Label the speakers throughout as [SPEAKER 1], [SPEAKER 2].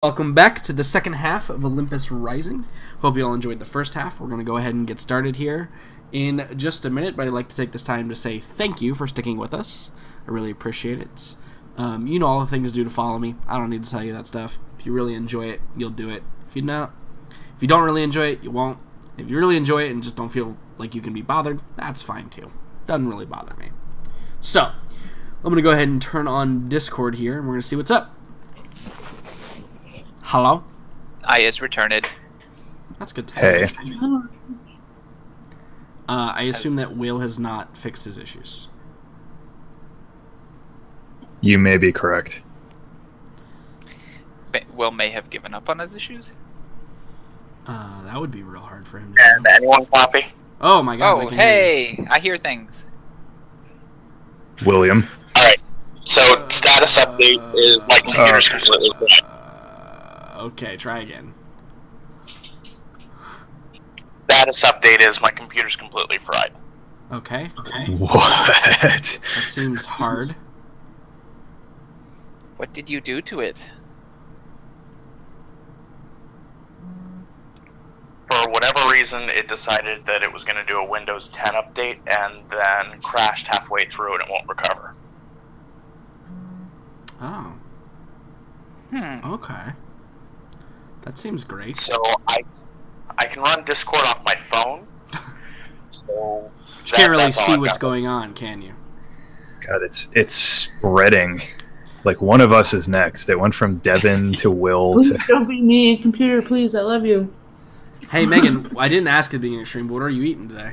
[SPEAKER 1] Welcome back to the second half of Olympus Rising. Hope you all enjoyed the first half. We're going to go ahead and get started here in just a minute, but I'd like to take this time to say thank you for sticking with us. I really appreciate it. You know all the things to do to follow me. I don't need to tell you that stuff. If you really enjoy it, you'll do it. If you don't really enjoy it, you won't. If you really enjoy it and just don't feel like you can be bothered, that's fine too. Doesn't really bother me. So, I'm going to go ahead and turn on Discord here, and we're going to see what's up. Hello?
[SPEAKER 2] I is returned.
[SPEAKER 1] That's good.
[SPEAKER 3] Hey.
[SPEAKER 1] I assume that Will has not fixed his issues.
[SPEAKER 3] You may be correct.
[SPEAKER 2] Will may have given up on his issues.
[SPEAKER 1] That would be real hard for him to
[SPEAKER 4] And anyone copy?
[SPEAKER 1] Oh my god.
[SPEAKER 2] Oh, hey! I hear things.
[SPEAKER 3] William.
[SPEAKER 4] Alright, so status update is my computer's completely fried.
[SPEAKER 1] Okay, try again.
[SPEAKER 4] Status update is my computer's completely fried.
[SPEAKER 1] Okay.
[SPEAKER 3] What?
[SPEAKER 1] That seems hard.
[SPEAKER 2] What did you do to it?
[SPEAKER 4] For whatever reason, it decided that it was going to do a Windows 10 update and then crashed halfway through and it won't recover.
[SPEAKER 1] Oh. Okay. That seems great.
[SPEAKER 4] So I can run Discord off my phone. So
[SPEAKER 1] But you can't really see what's going on, can you?
[SPEAKER 3] God, it's spreading. Like one of us is next. It went from Devin to Will
[SPEAKER 5] Please
[SPEAKER 3] to...
[SPEAKER 5] don't be me, computer, please. I love you.
[SPEAKER 1] Hey, Megan, I didn't ask at the beginning of the stream, but what are you eating today?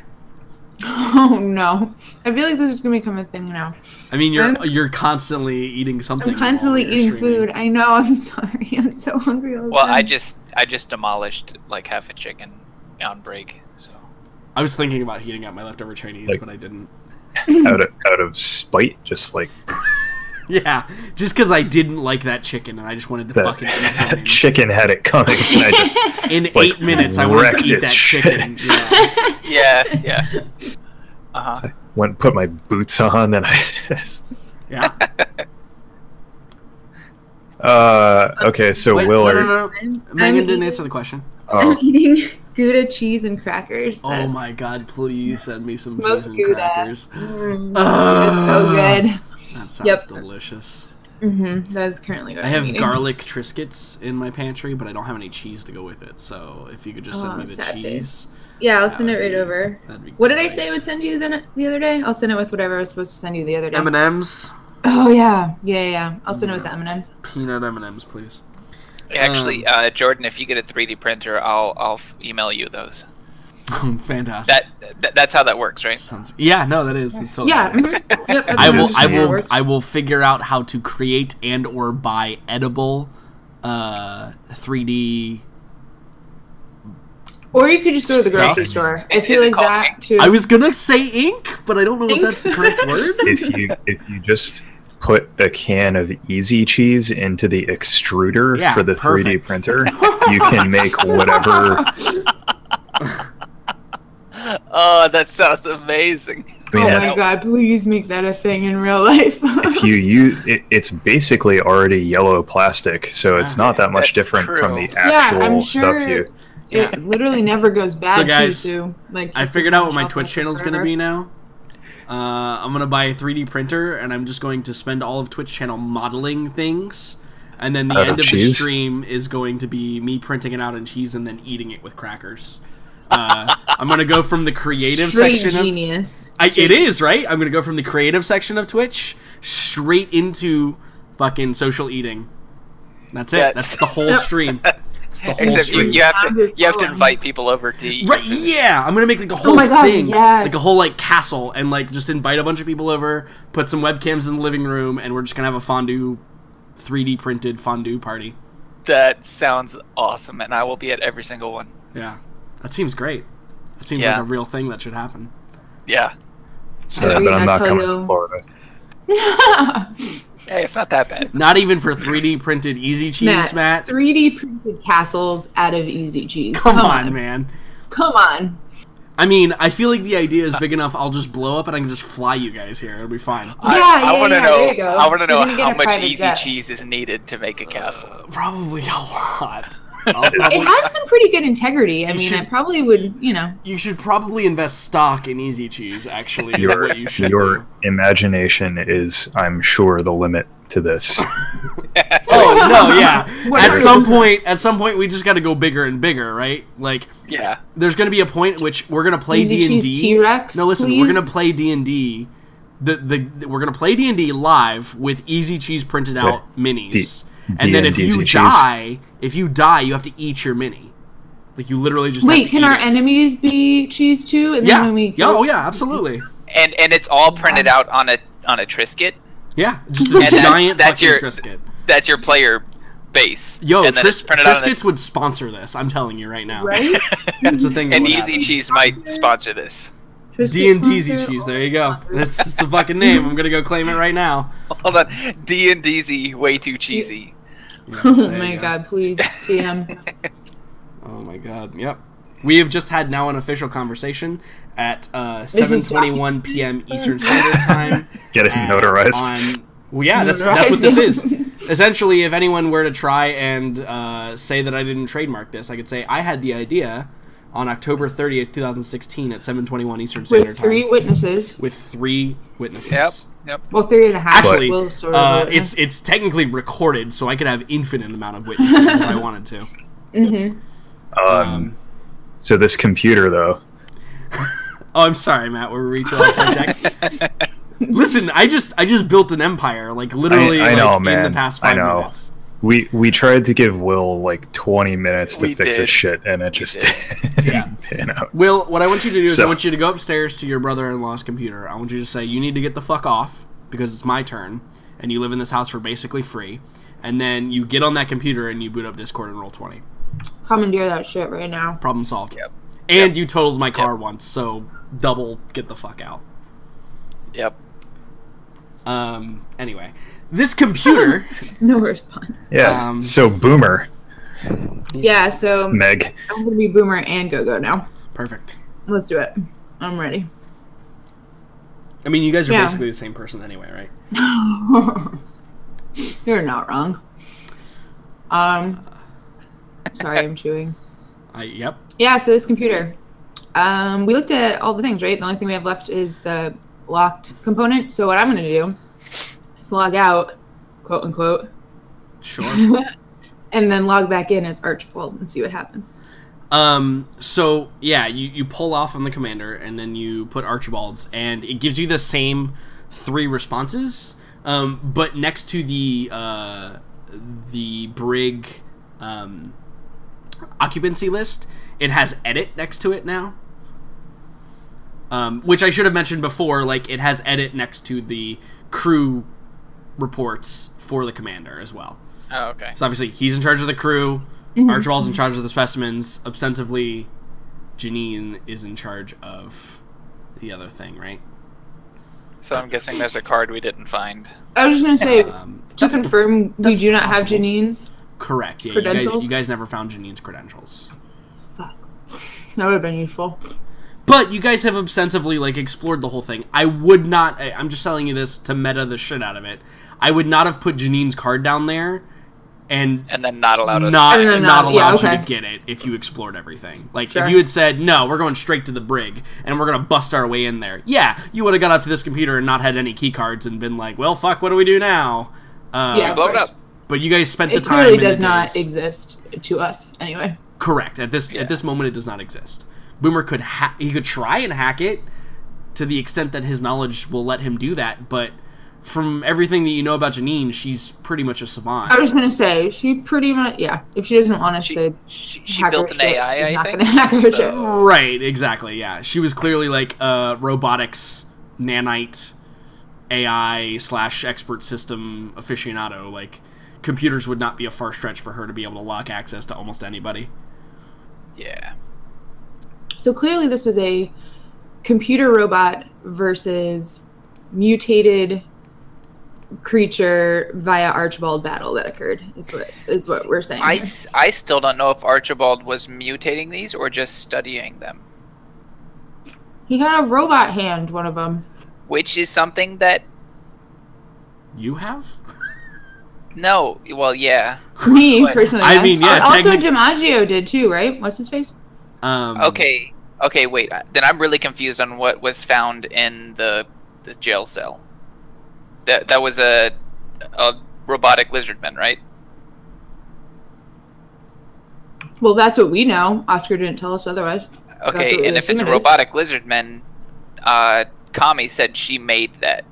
[SPEAKER 5] Oh no! I feel like this is gonna become a thing now.
[SPEAKER 1] I mean, you're constantly eating something.
[SPEAKER 5] I'm constantly
[SPEAKER 1] while you're
[SPEAKER 5] eating
[SPEAKER 1] streaming.
[SPEAKER 5] food. I know. I'm sorry. I'm so hungry all the
[SPEAKER 2] Well,
[SPEAKER 5] time.
[SPEAKER 2] I just demolished like half a chicken on break. So
[SPEAKER 1] I was thinking about heating up my leftover Chinese,
[SPEAKER 3] Like-
[SPEAKER 1] but I didn't.
[SPEAKER 3] out of spite, just like
[SPEAKER 1] Yeah, just because I didn't like that chicken and I just wanted to
[SPEAKER 3] that,
[SPEAKER 1] fucking eat
[SPEAKER 3] that
[SPEAKER 1] something.
[SPEAKER 3] chicken had it coming. And I just
[SPEAKER 1] In
[SPEAKER 3] like,
[SPEAKER 1] 8 minutes, I wanted
[SPEAKER 3] wrecked
[SPEAKER 1] to eat
[SPEAKER 3] its
[SPEAKER 1] that
[SPEAKER 3] shit.
[SPEAKER 1] chicken. Yeah.
[SPEAKER 2] yeah. Uh-huh.
[SPEAKER 3] went and put my boots on, and I
[SPEAKER 1] Yeah.
[SPEAKER 3] okay, so
[SPEAKER 1] Wait,
[SPEAKER 3] Will,
[SPEAKER 1] no. Megan didn't answer the question.
[SPEAKER 3] Oh,
[SPEAKER 5] I'm eating Gouda cheese and crackers. That
[SPEAKER 1] Oh
[SPEAKER 5] is
[SPEAKER 1] my god, please send me some
[SPEAKER 5] smoked
[SPEAKER 1] cheese and
[SPEAKER 5] Gouda.
[SPEAKER 1] crackers.
[SPEAKER 5] It's so good.
[SPEAKER 1] That sounds
[SPEAKER 5] Yep.
[SPEAKER 1] delicious.
[SPEAKER 5] That is currently what
[SPEAKER 1] I
[SPEAKER 5] I'm
[SPEAKER 1] have
[SPEAKER 5] eating.
[SPEAKER 1] garlic Triscuits in my pantry, but I don't have any cheese to go with it. So if you could just send me the
[SPEAKER 5] sad
[SPEAKER 1] cheese,
[SPEAKER 5] face. Yeah, I'll
[SPEAKER 1] that
[SPEAKER 5] send it
[SPEAKER 1] would
[SPEAKER 5] right
[SPEAKER 1] be-
[SPEAKER 5] over.
[SPEAKER 1] that'd be
[SPEAKER 5] What did I
[SPEAKER 1] great.
[SPEAKER 5] say I would send you the other day? I'll send it with whatever I was supposed to send you the other day.
[SPEAKER 1] M&Ms,
[SPEAKER 5] Oh yeah. I'll send it with the M&Ms.
[SPEAKER 1] peanut M&Ms, please.
[SPEAKER 2] Actually, Jordan, if you get a 3D printer, I'll email you those.
[SPEAKER 1] Fantastic.
[SPEAKER 2] That's how that works, right?
[SPEAKER 1] Yeah, no, that is. That's totally
[SPEAKER 5] Yeah.
[SPEAKER 1] how it works.
[SPEAKER 5] mhm. Yep, that's
[SPEAKER 1] I
[SPEAKER 5] what
[SPEAKER 1] will,
[SPEAKER 5] was
[SPEAKER 1] I
[SPEAKER 5] saying.
[SPEAKER 1] will, I will figure out how to create and or buy edible, 3D.
[SPEAKER 5] Or you could just go to the
[SPEAKER 1] Stuff.
[SPEAKER 5] grocery store. I feel
[SPEAKER 2] Is it
[SPEAKER 5] like
[SPEAKER 2] called
[SPEAKER 5] that
[SPEAKER 2] ink?
[SPEAKER 5] too.
[SPEAKER 1] I was gonna say ink, but I don't know if
[SPEAKER 5] Ink?
[SPEAKER 1] that's the correct word.
[SPEAKER 3] if you just put a can of Easy Cheese into the extruder
[SPEAKER 1] Yeah,
[SPEAKER 3] for the 3D
[SPEAKER 1] perfect.
[SPEAKER 3] printer, you can make whatever.
[SPEAKER 2] Oh, that sounds amazing.
[SPEAKER 3] I mean,
[SPEAKER 5] Oh my
[SPEAKER 3] that's,
[SPEAKER 5] god, please make that a thing in real life.
[SPEAKER 3] if you use it's basically already yellow plastic, so it's not that much
[SPEAKER 2] That's
[SPEAKER 3] different from the
[SPEAKER 2] true.
[SPEAKER 3] actual
[SPEAKER 5] I'm
[SPEAKER 3] stuff
[SPEAKER 5] sure
[SPEAKER 3] you.
[SPEAKER 5] it literally never goes bad
[SPEAKER 1] So, guys,
[SPEAKER 5] too, Sue. Like
[SPEAKER 1] I
[SPEAKER 5] you
[SPEAKER 1] figured
[SPEAKER 5] can
[SPEAKER 1] out what my
[SPEAKER 5] shop
[SPEAKER 1] Twitch
[SPEAKER 5] it
[SPEAKER 1] channel is gonna
[SPEAKER 5] forever.
[SPEAKER 1] be now. I'm gonna buy a 3D printer, and I'm just going to spend all of Twitch channel modeling things, and then the
[SPEAKER 3] Out of
[SPEAKER 1] end of the
[SPEAKER 3] cheese?
[SPEAKER 1] stream is going to be me printing it out in cheese and then eating it with crackers. I'm gonna go from the creative
[SPEAKER 5] Straight
[SPEAKER 1] section
[SPEAKER 5] genius.
[SPEAKER 1] of it is right. I'm gonna go from the creative section of Twitch straight into fucking social eating. That's it. That's the whole stream. It's the whole
[SPEAKER 2] Except
[SPEAKER 1] stream.
[SPEAKER 2] you have to invite people over to eat.
[SPEAKER 1] Right, yeah. I'm gonna make like a whole
[SPEAKER 5] my God,
[SPEAKER 1] thing,
[SPEAKER 5] yes.
[SPEAKER 1] like a whole like castle, and like just invite a bunch of people over, put some webcams in the living room, and we're just gonna have a fondue, 3D printed fondue party.
[SPEAKER 2] That sounds awesome, and I will be at every single one.
[SPEAKER 1] Yeah, that seems great. That seems
[SPEAKER 2] Yeah.
[SPEAKER 1] like a real thing that should happen.
[SPEAKER 2] Yeah.
[SPEAKER 3] Sorry,
[SPEAKER 5] Every-
[SPEAKER 3] but I'm
[SPEAKER 5] I
[SPEAKER 3] not
[SPEAKER 5] tell
[SPEAKER 3] coming
[SPEAKER 5] you-
[SPEAKER 3] to Florida.
[SPEAKER 2] Hey, it's not that bad.
[SPEAKER 1] Not even for 3D printed easy cheese, Matt.
[SPEAKER 5] 3D printed castles out of easy cheese.
[SPEAKER 1] Come on, man.
[SPEAKER 5] Come on.
[SPEAKER 1] I mean, I feel like the idea is big enough. I'll just blow up and I can just fly you guys here. It'll be fine.
[SPEAKER 2] I want to know.
[SPEAKER 5] There you go.
[SPEAKER 2] I want to know
[SPEAKER 5] You're gonna get
[SPEAKER 2] how
[SPEAKER 5] a
[SPEAKER 2] much
[SPEAKER 5] private
[SPEAKER 2] easy
[SPEAKER 5] jet.
[SPEAKER 2] cheese is needed to make a castle.
[SPEAKER 1] Probably a lot.
[SPEAKER 5] It has some pretty good integrity. I mean,
[SPEAKER 1] should-
[SPEAKER 5] it probably would, you know.
[SPEAKER 1] You should probably invest stock in Easy Cheese. Actually, is
[SPEAKER 3] Your
[SPEAKER 1] what you should
[SPEAKER 3] your
[SPEAKER 1] do.
[SPEAKER 3] imagination is, I'm sure, the limit to this.
[SPEAKER 1] Oh no, yeah. At
[SPEAKER 5] 100%.
[SPEAKER 1] some point, we just got to go bigger and bigger, right? Like,
[SPEAKER 2] Yeah.
[SPEAKER 1] there's going to be a point at which we're going to play
[SPEAKER 5] Easy
[SPEAKER 1] D&D.
[SPEAKER 5] Cheese T-Rex,
[SPEAKER 1] No, listen,
[SPEAKER 5] please?
[SPEAKER 1] we're going to play D&D. We're going to play D&D live with Easy Cheese printed out minis. And then if
[SPEAKER 3] D&D's
[SPEAKER 1] you
[SPEAKER 3] cheese.
[SPEAKER 1] die, you have to eat your mini. Like, you literally just have
[SPEAKER 5] Wait,
[SPEAKER 1] to
[SPEAKER 5] can
[SPEAKER 1] eat
[SPEAKER 5] our
[SPEAKER 1] it.
[SPEAKER 5] enemies be cheese too? And
[SPEAKER 1] Yeah.
[SPEAKER 5] then when we
[SPEAKER 1] Yeah, oh yeah, absolutely.
[SPEAKER 2] And it's all printed out on a Trisket.
[SPEAKER 1] Yeah, just a
[SPEAKER 2] And
[SPEAKER 1] giant
[SPEAKER 2] that's
[SPEAKER 1] fucking
[SPEAKER 2] your-
[SPEAKER 1] Trisket.
[SPEAKER 2] That's your player base.
[SPEAKER 1] Yo,
[SPEAKER 2] and then it's printed out on
[SPEAKER 1] Triscuits would sponsor this. I'm telling you right now.
[SPEAKER 5] right?
[SPEAKER 1] It's a thing. That
[SPEAKER 2] And
[SPEAKER 1] would
[SPEAKER 2] Easy
[SPEAKER 1] happen.
[SPEAKER 2] Cheese might sponsor this.
[SPEAKER 1] D&D Easy Cheese. There you go. That's the fucking name. I'm gonna go claim it right now.
[SPEAKER 2] Hold on, D&D's way too cheesy.
[SPEAKER 1] Yeah,
[SPEAKER 5] Oh
[SPEAKER 1] there you
[SPEAKER 5] my
[SPEAKER 1] go.
[SPEAKER 5] god, please, TM.
[SPEAKER 1] Oh my god. Yep. We have just had now an official conversation at
[SPEAKER 5] is
[SPEAKER 1] 7:21 p.m. Eastern Standard Time.
[SPEAKER 3] Get it notarized.
[SPEAKER 1] Well, yeah, that's what this is. Essentially, if anyone were to try and say that I didn't trademark this, I could say I had the idea on October 30th, 2016 at 7:21 Eastern Standard
[SPEAKER 5] With
[SPEAKER 1] Time.
[SPEAKER 5] 3 witnesses.
[SPEAKER 1] With 3 witnesses.
[SPEAKER 2] Yep.
[SPEAKER 5] Well, 3.5.
[SPEAKER 1] Actually,
[SPEAKER 5] will sort of
[SPEAKER 1] it's technically recorded, so I could have infinite amount of witnesses if I wanted to.
[SPEAKER 5] Mm-hmm.
[SPEAKER 3] So this computer, though,
[SPEAKER 1] Oh, I'm sorry, Matt. Were we too off subject? Listen, I just built an empire, like literally,
[SPEAKER 3] I know,
[SPEAKER 1] like,
[SPEAKER 3] man.
[SPEAKER 1] in the past
[SPEAKER 3] I
[SPEAKER 1] 5
[SPEAKER 3] know.
[SPEAKER 1] minutes.
[SPEAKER 3] we tried to give Will like 20 minutes to
[SPEAKER 2] We
[SPEAKER 3] fix
[SPEAKER 2] did.
[SPEAKER 3] his shit, and it just didn't
[SPEAKER 1] Yeah.
[SPEAKER 3] pan out.
[SPEAKER 1] Will, what I want you to do is I
[SPEAKER 3] So-
[SPEAKER 1] want you to go upstairs to your brother-in-law's computer. I want you to say you need to get the fuck off because it's my turn, and you live in this house for basically free. And then you get on that computer and you boot up Discord and roll 20.
[SPEAKER 5] Commandeer that shit right now.
[SPEAKER 1] Problem solved.
[SPEAKER 2] Yep.
[SPEAKER 1] And you totaled my car once, so double get the fuck out.
[SPEAKER 2] Yep.
[SPEAKER 1] Anyway, this computer.
[SPEAKER 5] No response.
[SPEAKER 3] Yeah. So Boomer,
[SPEAKER 5] Yeah, so
[SPEAKER 3] Meg,
[SPEAKER 5] I'm gonna be Boomer and Go-Go now.
[SPEAKER 1] Perfect.
[SPEAKER 5] Let's do it. I'm ready.
[SPEAKER 1] I mean, you guys are
[SPEAKER 5] Yeah.
[SPEAKER 1] basically the same person anyway, right?
[SPEAKER 5] You're not wrong. Sorry, I'm chewing.
[SPEAKER 1] Yep.
[SPEAKER 5] Yeah, so this computer. We looked at all the things, right? The only thing we have left is the locked component. So what I'm going to do is log out, quote unquote,
[SPEAKER 1] Sure.
[SPEAKER 5] and then log back in as Archibald and see what happens.
[SPEAKER 1] So yeah, you pull off on the commander and then you put Archibald's and it gives you the same 3 responses, but next to the brig occupancy list, it has edit next to it now. Which I should have mentioned before, like it has edit next to the crew reports for the commander as well.
[SPEAKER 2] Oh, okay.
[SPEAKER 1] So obviously he's in charge of the crew. Archibald's in charge of the specimens. Ostensibly, Janine is in charge of the other thing, right?
[SPEAKER 2] So I'm guessing there's a card we didn't find.
[SPEAKER 5] I was just going to say, to
[SPEAKER 1] That's
[SPEAKER 5] confirm, we
[SPEAKER 1] that's
[SPEAKER 5] do not have
[SPEAKER 1] possible.
[SPEAKER 5] Janine's.
[SPEAKER 1] correct. Yeah,
[SPEAKER 5] Credentials?
[SPEAKER 1] you guys never found Janine's credentials.
[SPEAKER 5] That would have been useful.
[SPEAKER 1] But you guys have ostensibly like explored the whole thing. I would not. I'm just telling you this to meta the shit out of it. I would not have put Janine's card down there, and
[SPEAKER 2] then not allowed us.
[SPEAKER 1] not
[SPEAKER 5] And then
[SPEAKER 1] not
[SPEAKER 5] not-
[SPEAKER 1] allowed
[SPEAKER 5] yeah,
[SPEAKER 1] you
[SPEAKER 5] okay.
[SPEAKER 1] to get it if you explored everything. Like
[SPEAKER 5] Sure.
[SPEAKER 1] if you had said no, we're going straight to the brig and we're gonna bust our way in there. Yeah, you would have got up to this computer and not had any key cards and been like, well, fuck, what do we do now?
[SPEAKER 5] Yeah,
[SPEAKER 2] Blow it
[SPEAKER 5] course.
[SPEAKER 2] up.
[SPEAKER 1] But you guys spent the
[SPEAKER 5] It
[SPEAKER 1] time.
[SPEAKER 5] clearly
[SPEAKER 1] in the
[SPEAKER 5] does not
[SPEAKER 1] days.
[SPEAKER 5] exist to us, anyway.
[SPEAKER 1] Correct. At this moment, it does not exist. Boomer could he could try and hack it to the extent that his knowledge will let him do that, but from everything that you know about Janine, she's pretty much a savant.
[SPEAKER 5] I was going to say, she pretty much, yeah, if she doesn't want us to
[SPEAKER 2] She
[SPEAKER 5] hack
[SPEAKER 2] built
[SPEAKER 5] her
[SPEAKER 2] an
[SPEAKER 5] shit,
[SPEAKER 2] AI,
[SPEAKER 5] she's
[SPEAKER 2] I
[SPEAKER 5] not
[SPEAKER 2] think.
[SPEAKER 5] going to hack her shit.
[SPEAKER 2] So-
[SPEAKER 1] Right, exactly, yeah. She was clearly like a robotics nanite AI / expert system aficionado. Like, computers would not be a far stretch for her to be able to lock access to almost anybody.
[SPEAKER 2] Yeah.
[SPEAKER 5] So clearly this was a computer robot versus mutated creature via Archibald battle that occurred, is what we're saying.
[SPEAKER 2] I
[SPEAKER 5] here.
[SPEAKER 2] still don't know if Archibald was mutating these or just studying them.
[SPEAKER 5] He had a robot hand, one of them.
[SPEAKER 2] Which is something that...
[SPEAKER 1] You have?
[SPEAKER 2] No, well, yeah.
[SPEAKER 5] Me,
[SPEAKER 2] But-
[SPEAKER 5] personally.
[SPEAKER 1] I
[SPEAKER 5] yes.
[SPEAKER 1] mean, yeah,
[SPEAKER 5] Also,
[SPEAKER 1] technic-
[SPEAKER 5] DiMaggio did too, right? What's his face?
[SPEAKER 2] Okay, wait. Then I'm really confused on what was found in the jail cell. That was a robotic lizardman, right?
[SPEAKER 5] Well, that's what we know. Oscar didn't tell us otherwise. That's
[SPEAKER 2] Okay,
[SPEAKER 5] what we
[SPEAKER 2] and if it's a
[SPEAKER 5] assume it is.
[SPEAKER 2] robotic lizardman, Kami said she made that.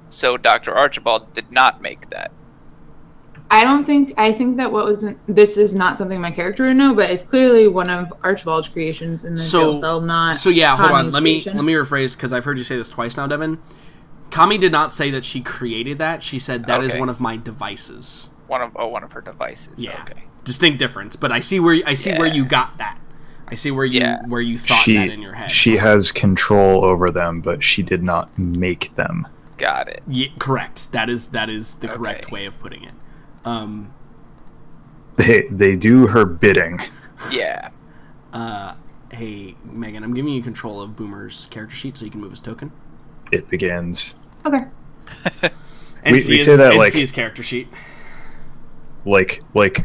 [SPEAKER 2] So Dr. Archibald did not make that.
[SPEAKER 5] I think that this is not something my character would know, but it's clearly one of Archibald's creations in the jail cell, not
[SPEAKER 1] So yeah, hold on.
[SPEAKER 5] Kami's
[SPEAKER 1] Let me
[SPEAKER 5] creation.
[SPEAKER 1] rephrase, because I've heard you say this twice now, Devin. Kami did not say that she created that. She said that is
[SPEAKER 2] Okay.
[SPEAKER 1] one of my devices.
[SPEAKER 2] One of her devices.
[SPEAKER 1] Yeah.
[SPEAKER 2] Okay.
[SPEAKER 1] Distinct difference, but I see where you got that. I see where you thought that in your head.
[SPEAKER 3] She has control over them, but she did not make them.
[SPEAKER 2] Got it.
[SPEAKER 1] Yeah, correct. That is the correct
[SPEAKER 2] Okay.
[SPEAKER 1] way of putting it.
[SPEAKER 3] They do her bidding.
[SPEAKER 2] Yeah.
[SPEAKER 1] Hey, Megan, I'm giving you control of Boomer's character sheet so you can move his token.
[SPEAKER 3] It begins.
[SPEAKER 5] Okay.
[SPEAKER 1] And
[SPEAKER 3] We
[SPEAKER 1] see
[SPEAKER 3] say that,
[SPEAKER 1] and
[SPEAKER 3] like-
[SPEAKER 1] see his character sheet.
[SPEAKER 3] Like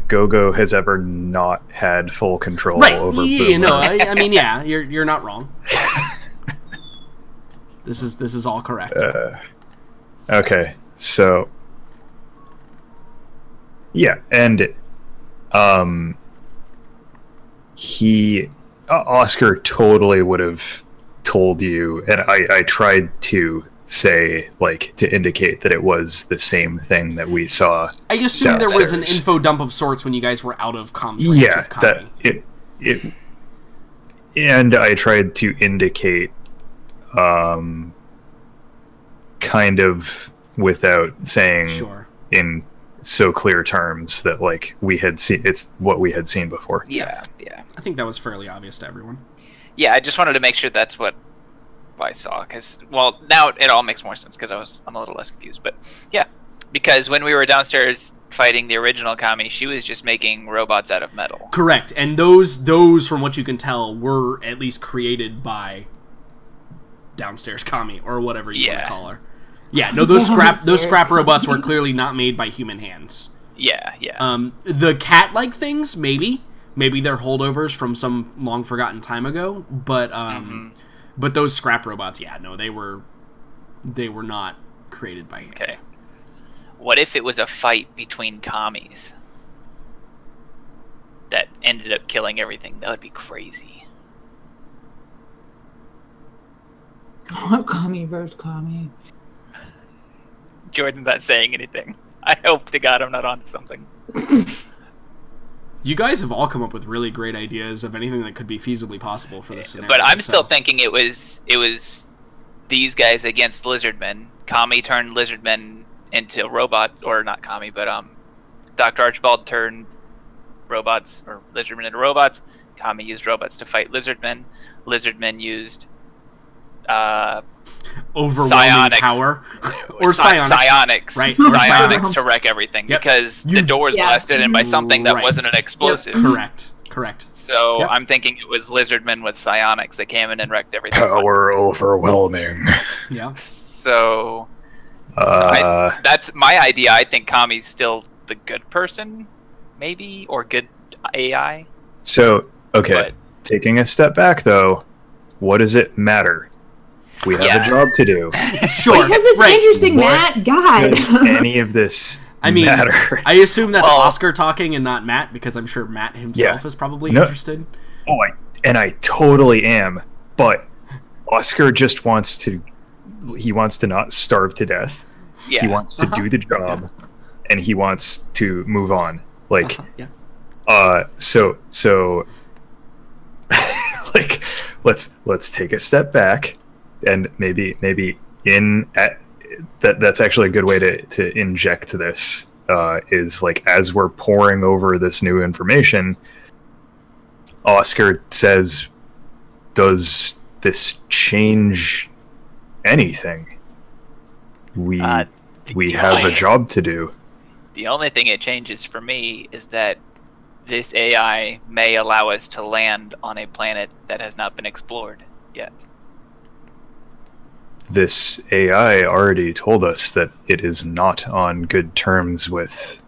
[SPEAKER 3] Gogo has ever not had full control
[SPEAKER 1] Right.
[SPEAKER 3] over
[SPEAKER 1] Yeah,
[SPEAKER 3] Boomer.
[SPEAKER 1] no, I mean, yeah, you're not wrong. This is all correct.
[SPEAKER 3] Okay, so yeah, and Oscar totally would have told you, and I tried to say, like, to indicate that it was the same thing that we saw.
[SPEAKER 1] I assume there was an
[SPEAKER 3] downstairs.
[SPEAKER 1] info dump of sorts when you guys were out of comms range
[SPEAKER 3] Yeah,
[SPEAKER 1] of Kami.
[SPEAKER 3] that it and I tried to indicate kind of without saying
[SPEAKER 1] Sure.
[SPEAKER 3] in so clear terms that, like, we had seen, it's what we had seen before.
[SPEAKER 2] Yeah.
[SPEAKER 1] I think that was fairly obvious to everyone.
[SPEAKER 2] Yeah, I just wanted to make sure that's what I saw, because, well, now it all makes more sense, because I'm a little less confused, but yeah. Because when we were downstairs fighting the original Kami, she was just making robots out of metal.
[SPEAKER 1] Correct, and those from what you can tell were at least created by downstairs Kami or whatever you want to call her. Yeah, no, those scrap robots were clearly not made by human hands.
[SPEAKER 2] Yeah.
[SPEAKER 1] The cat-like things, maybe they're holdovers from some long forgotten time ago, but but those scrap robots, yeah, no, they were not created by hand.
[SPEAKER 2] Okay. What if it was a fight between commies that ended up killing everything? That would be crazy.
[SPEAKER 5] Kami versus Kami.
[SPEAKER 2] Jordan's not saying anything. I hope to God I'm not onto something.
[SPEAKER 1] You guys have all come up with really great ideas of anything that could be feasibly possible for this scenario.
[SPEAKER 2] But I'm
[SPEAKER 1] so-
[SPEAKER 2] still thinking it was these guys against lizardmen. Kami turned lizardmen into robot, or not Kami, but Dr. Archibald turned robots or lizardmen into robots. Kami used robots to fight lizardmen. Lizardmen used
[SPEAKER 1] overwhelming
[SPEAKER 2] psionics.
[SPEAKER 1] power or psionics. Right, or
[SPEAKER 2] Psionics
[SPEAKER 1] psionics.
[SPEAKER 2] to wreck everything,
[SPEAKER 1] Yep.
[SPEAKER 2] because the doors
[SPEAKER 5] Yeah.
[SPEAKER 2] blasted in by something that
[SPEAKER 1] Right.
[SPEAKER 2] wasn't an explosive.
[SPEAKER 1] Correct.
[SPEAKER 2] So
[SPEAKER 1] Yep.
[SPEAKER 2] I'm thinking it was lizardmen with psionics that came in and wrecked everything.
[SPEAKER 3] Power overwhelming.
[SPEAKER 1] Yeah.
[SPEAKER 2] So that's my idea. I think Kami's still the good person, maybe, or good AI.
[SPEAKER 3] So, okay,
[SPEAKER 2] But-
[SPEAKER 3] taking a step back, though, what does it matter? We have
[SPEAKER 2] Yeah.
[SPEAKER 3] a job to do.
[SPEAKER 1] Sure.
[SPEAKER 5] Because it's
[SPEAKER 1] right.
[SPEAKER 5] interesting,
[SPEAKER 3] What
[SPEAKER 5] Matt. God.
[SPEAKER 3] Does any of this
[SPEAKER 1] I mean,
[SPEAKER 3] matter?
[SPEAKER 1] I assume that's
[SPEAKER 2] Well-
[SPEAKER 1] Oscar talking and not Matt, because I'm sure Matt himself
[SPEAKER 3] Yeah.
[SPEAKER 1] is probably
[SPEAKER 3] No.
[SPEAKER 1] interested.
[SPEAKER 3] Oh, I totally am. But Oscar just wants to. He wants to not starve to death.
[SPEAKER 2] Yeah.
[SPEAKER 3] He wants to do the job, and he wants to move on. Like,
[SPEAKER 1] Yeah.
[SPEAKER 3] so like, let's take a step back, and maybe that's actually a good way to inject this. Is like, as we're poring over this new information, Oscar says, "Does this change anything? We have a job to do."
[SPEAKER 2] The only thing it changes for me is that this AI may allow us to land on a planet that has not been explored yet.
[SPEAKER 3] this AI already told us that it is not on good terms with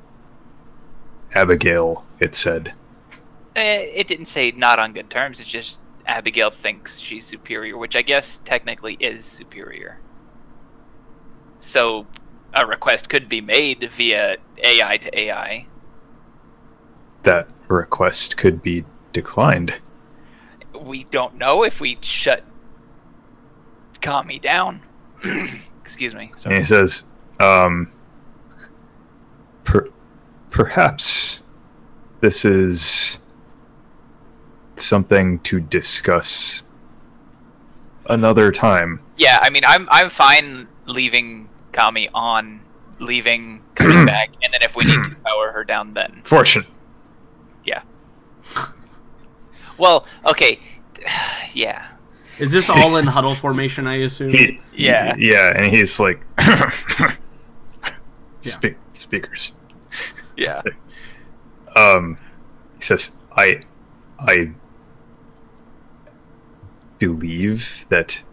[SPEAKER 3] Abigail, it said.
[SPEAKER 2] It didn't say not on good terms. It's just Abigail thinks she's superior, which I guess technically is superior. So a request could be made via AI to AI.
[SPEAKER 3] That request could be declined.
[SPEAKER 2] We don't know if we shut Kami down. Excuse me.
[SPEAKER 3] And he says, perhaps this is something to discuss another time.
[SPEAKER 2] Yeah, I mean, I'm fine leaving Kami on, coming back, and then if we need to power her down, then.
[SPEAKER 3] Fortune.
[SPEAKER 2] Yeah. Well, okay. Yeah.
[SPEAKER 1] Is this all in huddle formation, I assume?
[SPEAKER 2] Yeah.
[SPEAKER 3] Yeah, and he's like, speakers.
[SPEAKER 2] Yeah.
[SPEAKER 3] He says, I believe that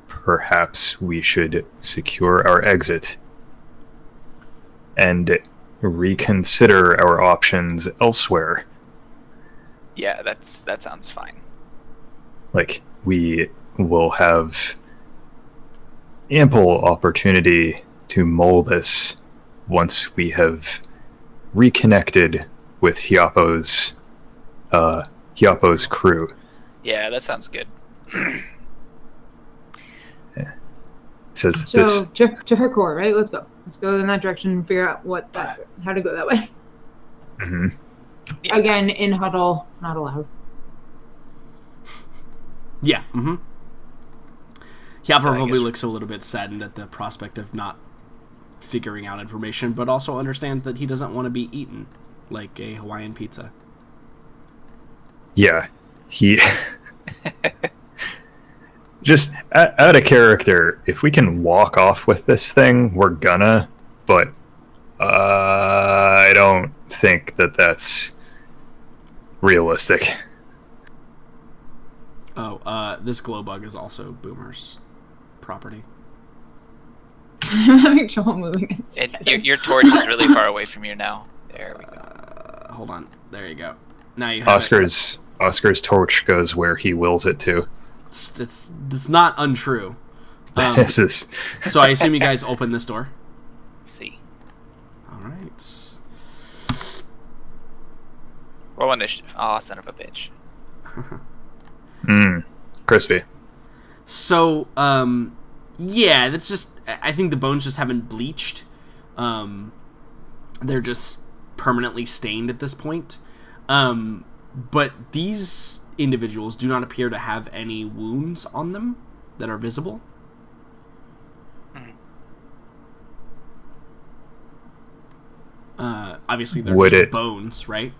[SPEAKER 3] perhaps we should secure our exit and reconsider our options elsewhere.
[SPEAKER 2] Yeah, that sounds fine.
[SPEAKER 3] Like, we will have ample opportunity to mull this once we have reconnected with Hiapo's crew.
[SPEAKER 2] Yeah, that sounds good.
[SPEAKER 3] It says
[SPEAKER 5] So
[SPEAKER 3] this.
[SPEAKER 5] to her core, right? Let's go. Let's go in that direction and figure out how to go that way.
[SPEAKER 3] Mhm.
[SPEAKER 2] Yeah.
[SPEAKER 5] Again, in huddle, not allowed.
[SPEAKER 1] Yeah. Mm-hmm. Yeah,
[SPEAKER 2] So I
[SPEAKER 1] probably
[SPEAKER 2] guess-
[SPEAKER 1] looks a little bit saddened at the prospect of not figuring out information, but also understands that he doesn't want to be eaten like a Hawaiian pizza.
[SPEAKER 3] Yeah, he just out of character. If we can walk off with this thing, we're gonna. But I don't think that that's realistic.
[SPEAKER 1] Oh, this glow bug is also Boomer's property.
[SPEAKER 5] I'm having trouble moving it.
[SPEAKER 2] And your torch is really far away from you now. There we go.
[SPEAKER 1] Hold on. There you go. Now you have
[SPEAKER 3] Oscar's torch goes where he wills it to.
[SPEAKER 1] It's not untrue.
[SPEAKER 3] This is
[SPEAKER 1] So I assume you guys open this door.
[SPEAKER 2] Let's see.
[SPEAKER 1] All right.
[SPEAKER 2] Roll initiative. Oh, son of a bitch.
[SPEAKER 3] crispy.
[SPEAKER 1] So, yeah, that's just... I think the bones just haven't bleached. They're just permanently stained at this point. But these individuals do not appear to have any wounds on them that are visible. Obviously, they're just bones, right?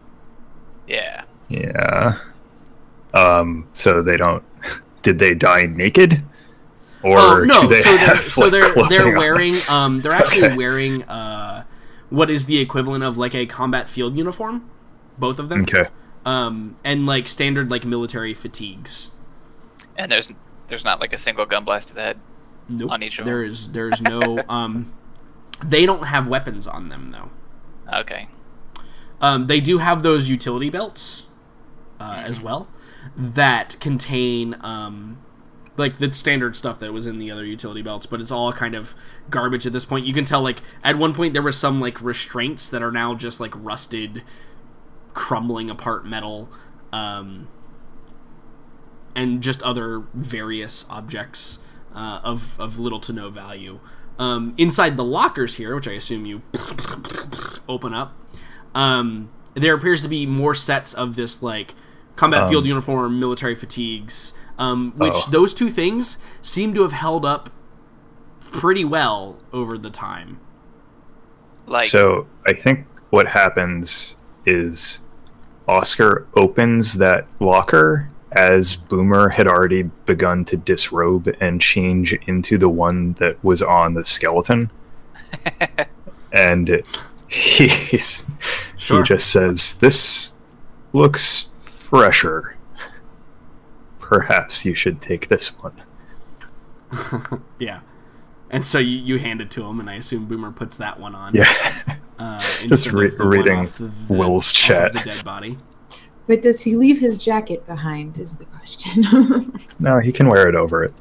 [SPEAKER 2] Yeah.
[SPEAKER 3] Yeah. So they don't. Did they die naked? Or
[SPEAKER 1] no.
[SPEAKER 3] do they have,
[SPEAKER 1] They're
[SPEAKER 3] clothing
[SPEAKER 1] wearing.
[SPEAKER 3] on?
[SPEAKER 1] They're actually
[SPEAKER 3] Okay.
[SPEAKER 1] wearing what is the equivalent of like a combat field uniform. Both of them.
[SPEAKER 3] Okay.
[SPEAKER 1] And like standard like military fatigues.
[SPEAKER 2] And there's not like a single gun blast to the head.
[SPEAKER 1] Nope.
[SPEAKER 2] On each of them.
[SPEAKER 1] There's no. They don't have weapons on them though.
[SPEAKER 2] Okay.
[SPEAKER 1] They do have those utility belts as well that contain like the standard stuff that was in the other utility belts, but it's all kind of garbage at this point. You can tell like at one point there was some like restraints that are now just like rusted, crumbling apart metal, and just other various objects of little to no value. Inside the lockers here, which I assume you open up, there appears to be more sets of this like combat field uniform, military fatigues, which those two things seem to have held up pretty well over the time.
[SPEAKER 2] Like,
[SPEAKER 3] So I think what happens is Oscar opens that locker as Boomer had already begun to disrobe and change into the one that was on the skeleton. And he just says, "This looks fresher. Perhaps you should take this one."
[SPEAKER 1] Yeah. And so you hand it to him, and I assume Boomer puts that one on.
[SPEAKER 3] Yeah. Just
[SPEAKER 1] instead of the one
[SPEAKER 3] reading
[SPEAKER 1] off the,
[SPEAKER 3] Will's
[SPEAKER 1] off
[SPEAKER 3] chat.
[SPEAKER 1] of the dead body.
[SPEAKER 5] But does he leave his jacket behind? Is the question.
[SPEAKER 3] No, he can wear it over it.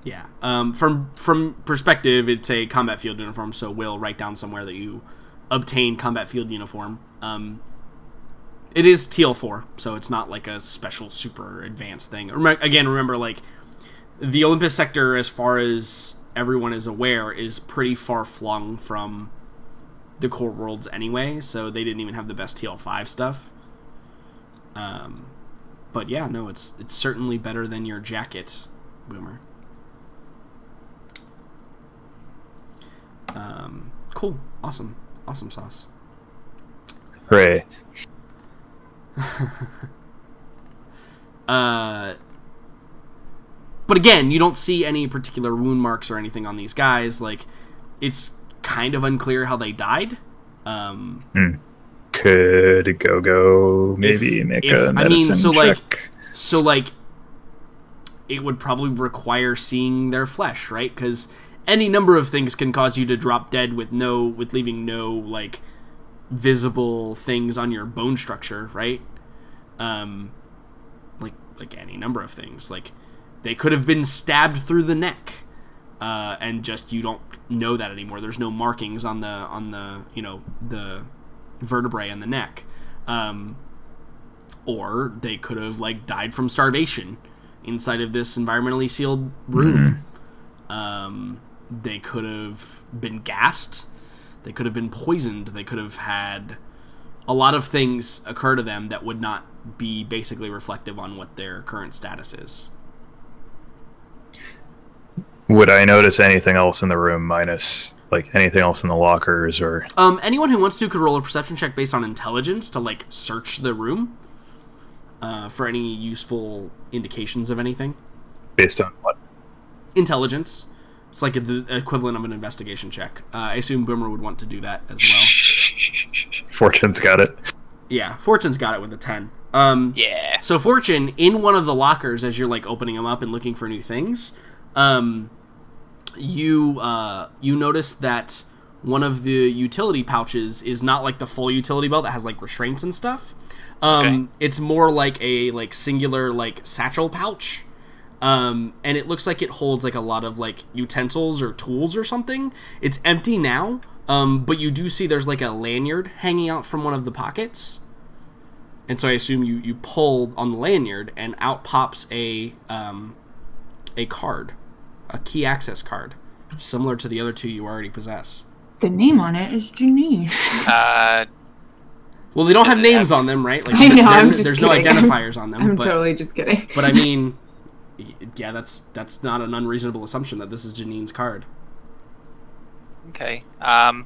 [SPEAKER 1] Yeah. From perspective, it's a combat field uniform, so Will write down somewhere that you obtain combat field uniform. It is TL4, so it's not like a special super advanced thing. Remember, like, the Olympus sector, as far as everyone is aware, is pretty far flung from the core worlds anyway, so they didn't even have the best TL5 stuff. But yeah, no, it's certainly better than your jacket, Boomer. Cool. Awesome sauce.
[SPEAKER 3] Hooray.
[SPEAKER 1] But again, you don't see any particular wound marks or anything on these guys. Like, it's kind of unclear how they died.
[SPEAKER 3] Could go maybe make a medicine check?
[SPEAKER 1] So it would probably require seeing their flesh, right? Because any number of things can cause you to drop dead with leaving no like visible things on your bone structure, right? Like any number of things. Like, they could have been stabbed through the neck, and just you don't know that anymore. There's no markings on the the vertebrae in the neck, or they could have like died from starvation inside of this environmentally sealed room. They could have been gassed. They could have been poisoned. They could have had a lot of things occur to them that would not be basically reflective on what their current status is.
[SPEAKER 3] Would I notice anything else in the room minus like anything else in the lockers or
[SPEAKER 1] anyone who wants to could roll a perception check based on intelligence to like search the room for any useful indications of anything.
[SPEAKER 3] Based on what?
[SPEAKER 1] Intelligence. It's like the equivalent of an investigation check. I assume Boomer would want to do that as well.
[SPEAKER 3] Fortune's got it.
[SPEAKER 1] Yeah, Fortune's got it with a 10.
[SPEAKER 2] Yeah.
[SPEAKER 1] So Fortune, in one of the lockers, as you're like opening them up and looking for new things, you notice that one of the utility pouches is not like the full utility belt that has like restraints and stuff. It's more like a singular like satchel pouch. And it looks like it holds like a lot of like utensils or tools or something. It's empty now, but you do see there's like a lanyard hanging out from one of the pockets. And so I assume you pull on the lanyard and out pops a card, a key access card, similar to the other two you already possess.
[SPEAKER 5] The name on it is Janine.
[SPEAKER 1] Well, they don't have names on them, right? Like,
[SPEAKER 5] I know, I'm just
[SPEAKER 1] there's
[SPEAKER 5] kidding.
[SPEAKER 1] no identifiers on them.
[SPEAKER 5] I'm totally just kidding.
[SPEAKER 1] But I mean, yeah, that's not an unreasonable assumption that this is Janine's card.
[SPEAKER 2] Okay. Where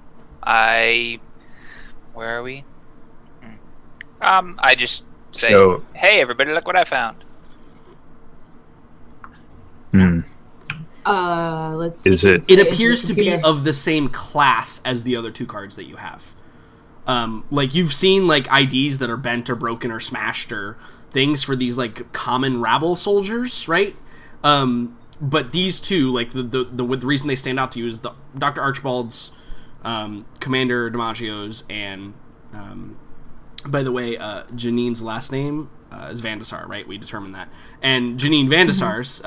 [SPEAKER 2] are we? I just say, hey, everybody, look what I found.
[SPEAKER 5] Let's see.
[SPEAKER 3] Is it?
[SPEAKER 1] It appears to be of the same class as the other two cards that you have. Like, you've seen like IDs that are bent or broken or smashed or things for these like common rabble soldiers, right? But these two, like the reason they stand out to you is the Dr. Archibald's, Commander DiMaggio's, and by the way, Janine's last name is Vandasar, right? We determined that, and Janine Vandasar's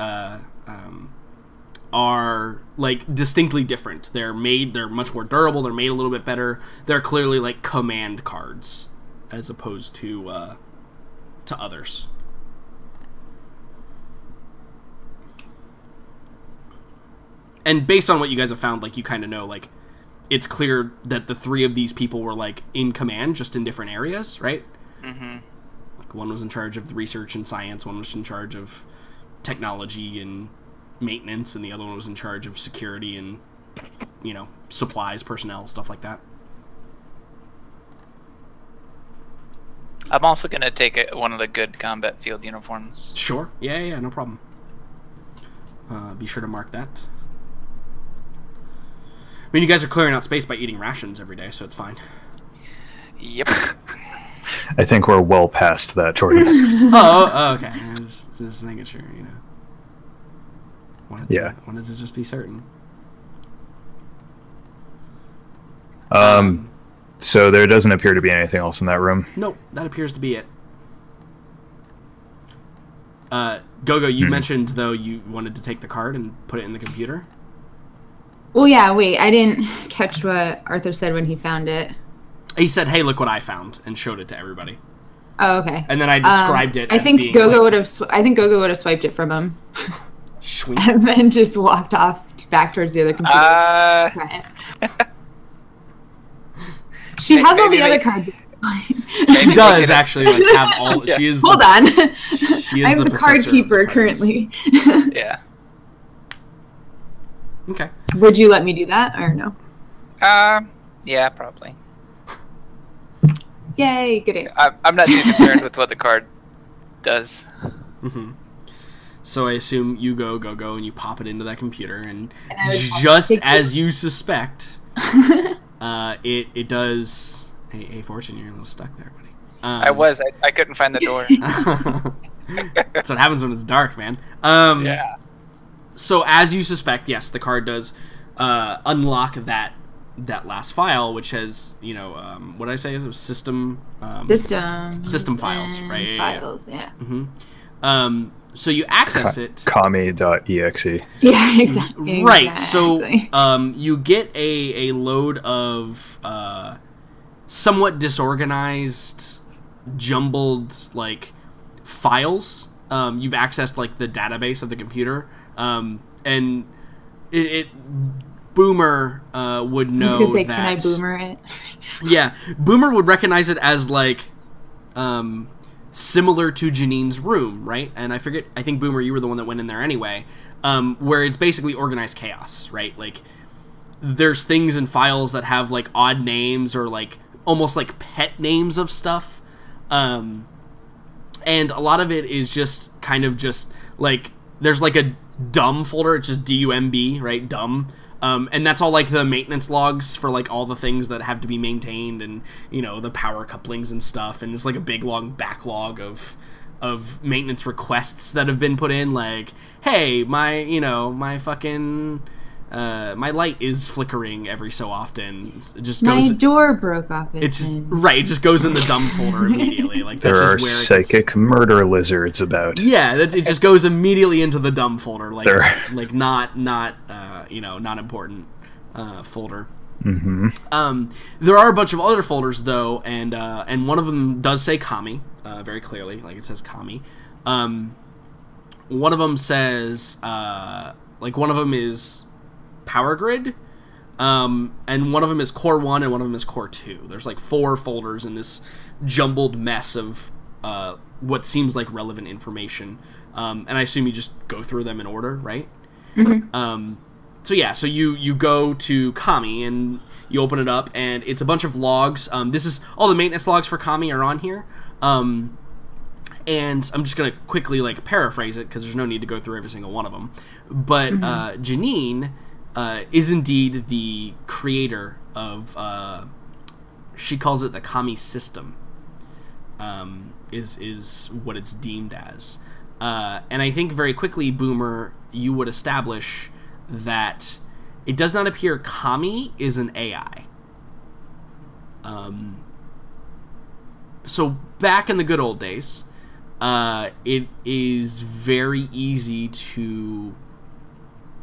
[SPEAKER 1] are like distinctly different. They're much more durable. They're made a little bit better. They're clearly like command cards as opposed to others. And based on what you guys have found, like, you kind of know, like, it's clear that the three of these people were like in command, just in different areas, right?
[SPEAKER 2] Mm-hmm.
[SPEAKER 1] Like, one was in charge of the research and science, one was in charge of technology and maintenance, and the other one was in charge of security and, supplies, personnel, stuff like that.
[SPEAKER 2] I'm also going to take one of the good combat field uniforms.
[SPEAKER 1] Sure. Yeah, no problem. Be sure to mark that. I mean, you guys are clearing out space by eating rations every day, so it's fine.
[SPEAKER 2] Yep.
[SPEAKER 3] I think we're well past that, Jordan.
[SPEAKER 1] Oh, okay. Just making sure, Wanted to just be certain.
[SPEAKER 3] So there doesn't appear to be anything else in that room.
[SPEAKER 1] Nope, that appears to be it. Gogo, you mentioned, though, you wanted to take the card and put it in the computer?
[SPEAKER 5] Well, yeah, wait, I didn't catch what Arthur said when he found it.
[SPEAKER 1] He said, hey, look what I found, and showed it to everybody.
[SPEAKER 5] Oh, okay.
[SPEAKER 1] And then I described it
[SPEAKER 5] I
[SPEAKER 1] as
[SPEAKER 5] think
[SPEAKER 1] being
[SPEAKER 5] Gogo
[SPEAKER 1] like,
[SPEAKER 5] would have. I think Gogo would have swiped it from him,
[SPEAKER 1] Schwink.
[SPEAKER 5] and then just walked off back towards the other computer. She has all the other cards.
[SPEAKER 1] She does actually like have all. Yeah. She is.
[SPEAKER 5] Hold on.
[SPEAKER 1] She is
[SPEAKER 5] I'm the card keeper currently.
[SPEAKER 2] Yeah.
[SPEAKER 1] Okay.
[SPEAKER 5] Would you let me do that or no?
[SPEAKER 2] Yeah, probably.
[SPEAKER 5] Yay, good answer.
[SPEAKER 2] I'm not too concerned with what the card does.
[SPEAKER 1] Mm-hmm. So I assume you go, and you pop it into that computer, and just as you suspect, it does. Hey, Fortune, you're a little stuck there, buddy.
[SPEAKER 2] I couldn't find the door.
[SPEAKER 1] That's what happens when it's dark, man.
[SPEAKER 2] Yeah.
[SPEAKER 1] So as you suspect, yes, the card does unlock that last file, which has, what did I say? It was system files, right?
[SPEAKER 5] Files, yeah.
[SPEAKER 1] Mm-hmm. So you access it.
[SPEAKER 3] Kami.exe.
[SPEAKER 5] Yeah, exactly.
[SPEAKER 1] Right. So you get a load of somewhat disorganized, jumbled files. You've accessed the database of the computer, and it Boomer would know. I was gonna say, can I Boomer it? Yeah, Boomer would recognize it as similar to Janine's room, right? And I think Boomer, you were the one that went in there anyway, where it's basically organized chaos, right? There's things in files that have odd names or almost pet names of stuff, and a lot of it is just kind of just there's a dumb folder. It's just DUMB, right? Dumb. And that's all the maintenance logs for all the things that have to be maintained, and the power couplings and stuff, and it's a big long backlog of maintenance requests that have been put in, hey, my fucking my light is flickering every so often. It just goes.
[SPEAKER 5] My door broke off.
[SPEAKER 1] It's just, right. It just goes in the dumb folder immediately. That's
[SPEAKER 3] there are
[SPEAKER 1] just where
[SPEAKER 3] psychic murder lizards about.
[SPEAKER 1] Yeah, it just goes immediately into the dumb folder. Not important folder.
[SPEAKER 3] Mm-hmm.
[SPEAKER 1] There are a bunch of other folders though, and one of them does say Kami very clearly, it says Kami. One of them says one of them is Power Grid, and one of them is Core 1 and one of them is Core 2. There's 4 folders in this jumbled mess of what seems like relevant information, and I assume you just go through them in order, right?
[SPEAKER 5] Mm-hmm.
[SPEAKER 1] So you go to Kami and you open it up, and it's a bunch of logs. This is all the maintenance logs for Kami are on here, and I'm just gonna quickly paraphrase it because there's no need to go through every single one of them. But Janine is indeed the creator of, she calls it the Kami system, is what it's deemed as. And I think very quickly, Boomer, you would establish that it does not appear Kami is an AI. So back in the good old days, it is very easy to...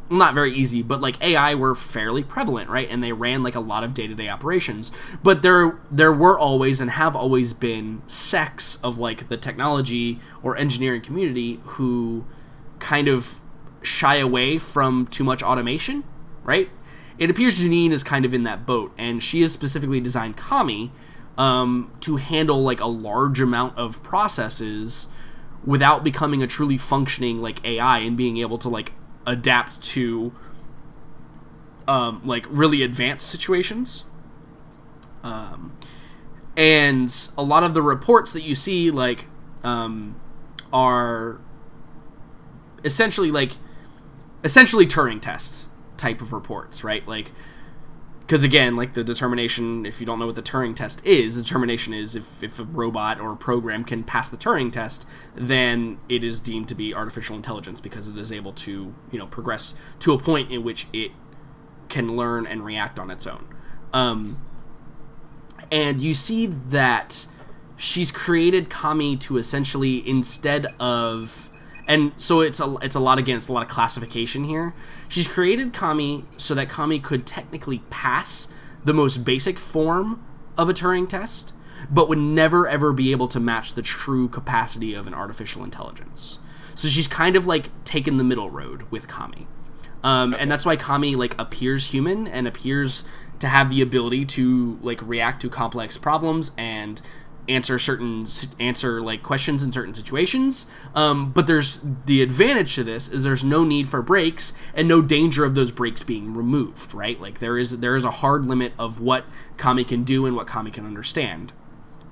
[SPEAKER 1] not very easy, but AI were fairly prevalent, right? And they ran a lot of day-to-day operations. But there were always and have always been sects of the technology or engineering community who kind of shy away from too much automation, right? It appears Janine is kind of in that boat, and she has specifically designed Kami to handle a large amount of processes without becoming a truly functioning AI and being able to adapt to really advanced situations. And a lot of the reports that you see are essentially Turing tests type of reports, right? because again, like the determination, if you don't know what the Turing test is, the determination is if a robot or a program can pass the Turing test, then it is deemed to be artificial intelligence because it is able to, progress to a point in which it can learn and react on its own. And you see that she's created Kami to essentially, instead of... And so it's a lot of classification here. She's created Kami so that Kami could technically pass the most basic form of a Turing test, but would never ever be able to match the true capacity of an artificial intelligence. So she's kind of like taken the middle road with Kami. And that's why Kami like appears human and appears to have the ability to like react to complex problems and answer like questions in certain situations, but there's the advantage to this is there's no need for breaks and no danger of those breaks being removed, right? Like there is a hard limit of what Kami can do and what Kami can understand,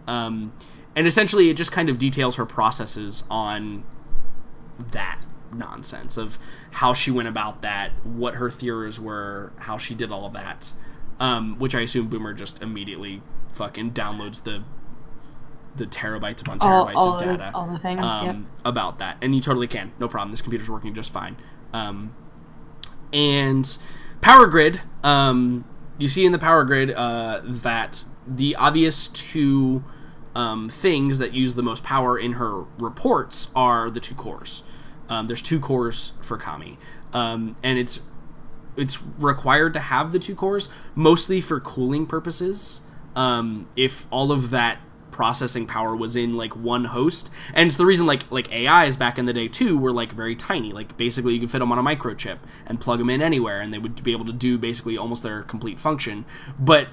[SPEAKER 1] and essentially it just kind of details her processes on that nonsense of how she went about that, what her theories were, how she did all of that, which I assume Boomer just immediately fucking downloads the terabytes upon terabytes of data
[SPEAKER 5] all the things,
[SPEAKER 1] about that. And you totally can. No problem. This computer's working just fine. And power grid, you see in the power grid that the obvious two things that use the most power in her reports are the two cores. There's two cores for Kami. And it's required to have the two cores, mostly for cooling purposes. If all of that processing power was in like one host, and it's the reason like AIs back in the day too were like very tiny, like basically you could fit them on a microchip and plug them in anywhere and they would be able to do basically almost their complete function. But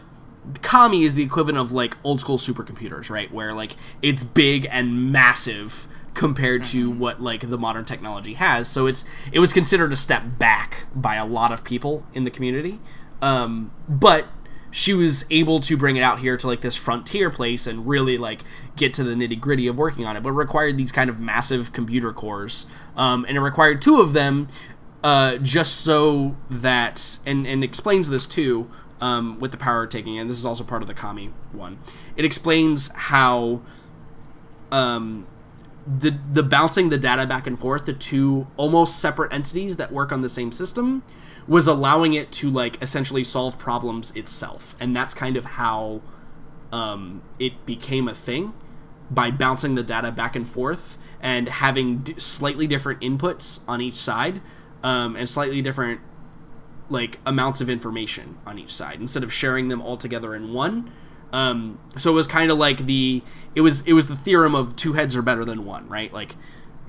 [SPEAKER 1] Kami is the equivalent of like old school supercomputers, right, where like it's big and massive compared to what like the modern technology has. So it was considered a step back by a lot of people in the community, but she was able to bring it out here to like this frontier place and really like get to the nitty gritty of working on it, but it required these kind of massive computer cores, and it required two of them, just so that, and explains this too, with the power taking, and this is also part of the Kami one. It explains how the bouncing the data back and forth to two almost separate entities that work on the same system was allowing it to like essentially solve problems itself, and that's kind of how it became a thing, by bouncing the data back and forth and having slightly different inputs on each side, and slightly different like amounts of information on each side instead of sharing them all together in one. So it was kind of like it was the theorem of two heads are better than one, right? Like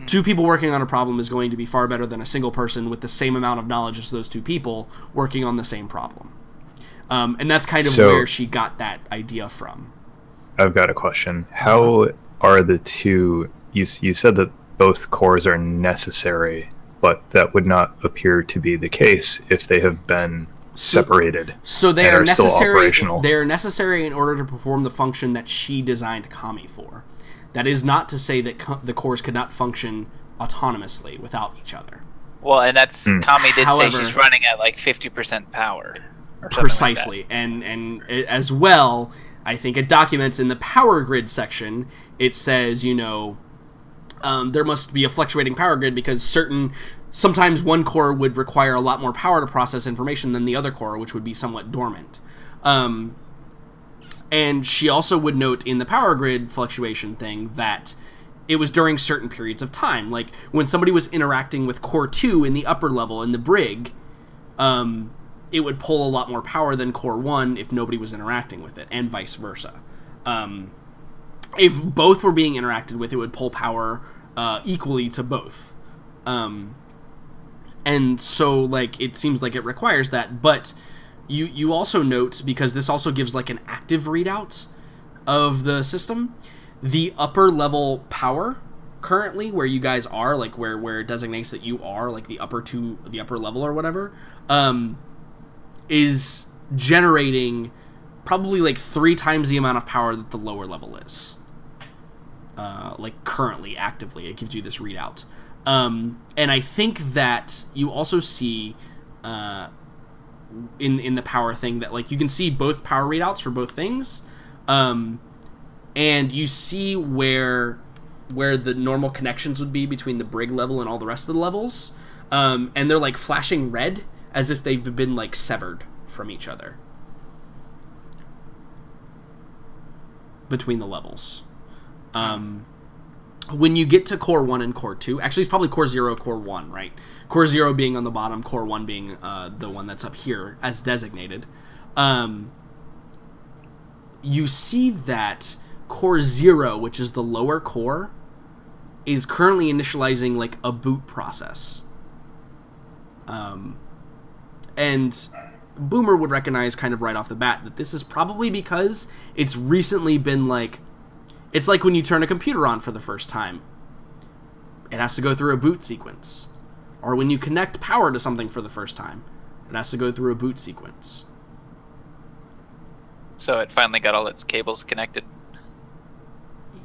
[SPEAKER 1] two people working on a problem is going to be far better than a single person with the same amount of knowledge as those two people working on the same problem. And that's kind of where she got that idea from.
[SPEAKER 3] I've got a question. How are the two... You said that both cores are necessary, but that would not appear to be the case if they have been separated.
[SPEAKER 1] So they are necessary.
[SPEAKER 3] Still operational.
[SPEAKER 1] They are necessary in order to perform the function that she designed Kami for. That is not to say that the cores could not function autonomously without each other.
[SPEAKER 2] Well, and that's Kami did
[SPEAKER 1] However,
[SPEAKER 2] say she's running at like 50% power.
[SPEAKER 1] Precisely,
[SPEAKER 2] like
[SPEAKER 1] and as well, I think it documents in the power grid section. It says, there must be a fluctuating power grid because sometimes one core would require a lot more power to process information than the other core, which would be somewhat dormant. And she also would note in the power grid fluctuation thing that it was during certain periods of time. Like when somebody was interacting with core 2 in the upper level in the brig, it would pull a lot more power than core 1 if nobody was interacting with it, and vice versa. If both were being interacted with, it would pull power equally to both. And so, like, it seems like it requires that, but you also note, because this also gives, like, an active readout of the system, the upper level power currently, where you guys are, like, where it designates that you are, like, the upper level or whatever, is generating probably, like, 3 times the amount of power that the lower level is. Like, currently, actively, it gives you this readout. And I think that you also see in the power thing that like you can see both power readouts for both things, and you see where the normal connections would be between the brig level and all the rest of the levels, and they're like flashing red as if they've been like severed from each other between the levels. When you get to Core 1 and Core 2, actually it's probably Core 0, Core 1, right? Core 0 being on the bottom, Core 1 being the one that's up here as designated. You see that Core 0, which is the lower core, is currently initializing like a boot process. And Boomer would recognize kind of right off the bat that this is probably because it's recently been like... It's like when you turn a computer on for the first time. It has to go through a boot sequence. Or when you connect power to something for the first time, it has to go through a boot sequence.
[SPEAKER 2] So it finally got all its cables connected.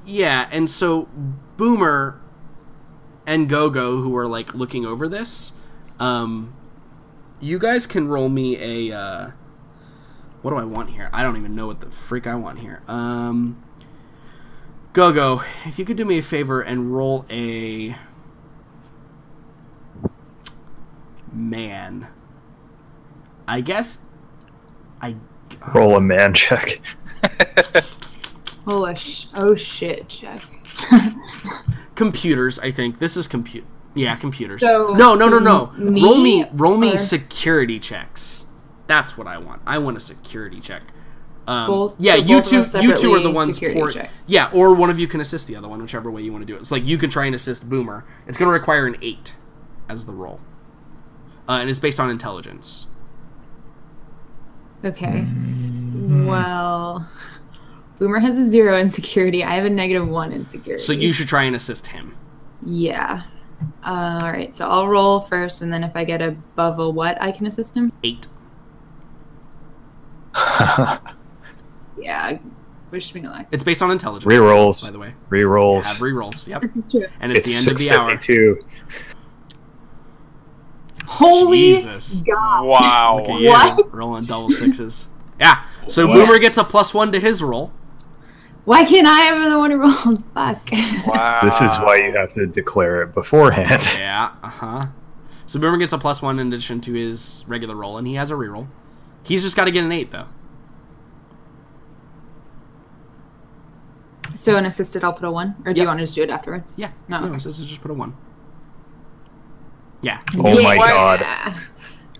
[SPEAKER 1] Yeah, and so Boomer and Go-Go, who are like looking over this, you guys can roll me a... what do I want here? I don't even know what the freak I want here. Go-Go, if you could do me a favor and roll a... man. I guess...
[SPEAKER 3] Roll a man check.
[SPEAKER 5] Oh shit check.
[SPEAKER 1] Computers, I think. This is Yeah, computers.
[SPEAKER 5] So,
[SPEAKER 1] No. Roll me
[SPEAKER 5] or...
[SPEAKER 1] security checks. That's what I want. I want a security check.
[SPEAKER 5] Both,
[SPEAKER 1] yeah,
[SPEAKER 5] so
[SPEAKER 1] you
[SPEAKER 5] both
[SPEAKER 1] two are the ones
[SPEAKER 5] checks.
[SPEAKER 1] Yeah, or one of you can assist the other one, whichever way you want to do it. It's like you can try and assist Boomer. It's going to require an 8 as the roll. And it's based on intelligence.
[SPEAKER 5] Okay. Well, Boomer has a 0 in security. I have a -1 in security.
[SPEAKER 1] So you should try and assist him.
[SPEAKER 5] Yeah. Alright, so I'll roll first, and then if I get above a what, I can assist him?
[SPEAKER 1] 8.
[SPEAKER 5] Yeah, wish me luck.
[SPEAKER 1] It's based on intelligence.
[SPEAKER 3] Rerolls.
[SPEAKER 1] By the way.
[SPEAKER 3] Rerolls.
[SPEAKER 1] Have rerolls, yep.
[SPEAKER 5] This is true.
[SPEAKER 1] And it's the end of the hour.
[SPEAKER 3] 6:52.
[SPEAKER 5] Holy
[SPEAKER 1] Jesus.
[SPEAKER 5] God.
[SPEAKER 2] Wow.
[SPEAKER 1] Look at you,
[SPEAKER 5] What?
[SPEAKER 1] rolling double 6s. Yeah, so
[SPEAKER 5] What?
[SPEAKER 1] Boomer gets a +1 to his roll.
[SPEAKER 5] Why can't I have the one who rolled? Fuck.
[SPEAKER 2] Wow.
[SPEAKER 3] This is why you have to declare it beforehand.
[SPEAKER 1] Yeah, So Boomer gets a +1 in addition to his regular roll, and he has a reroll. He's just got to get an 8, though.
[SPEAKER 5] So an assisted, I'll put a 1? Or do you want to just do it afterwards?
[SPEAKER 1] Yeah.
[SPEAKER 5] No.
[SPEAKER 1] No, so just put a 1. Yeah.
[SPEAKER 3] Oh my
[SPEAKER 5] Yeah.
[SPEAKER 3] god.